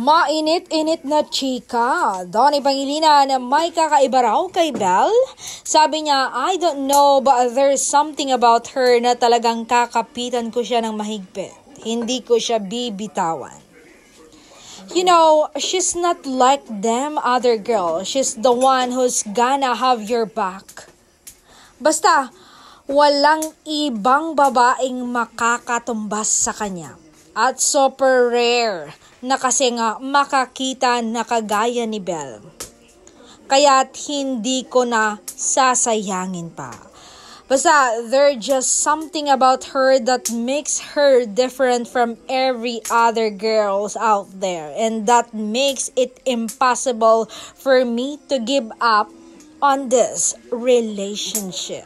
Mainit-init na chika. Donnie Pangilinan na may kakaiba raw kay Belle. Sabi niya, I don't know but there's something about her na talagang kakapitan ko siya ng mahigpit. Hindi ko siya bibitawan. You know, she's not like them other girls. She's the one who's gonna have your back. Basta, walang ibang babaeng makakatumbas sa kanya. At super rare na kasi nga makakita na kagaya ni Belle. Kaya't hindi ko na sasayangin pa. Basta, there's just something about her that makes her different from every other girls out there. And that makes it impossible for me to give up on this relationship.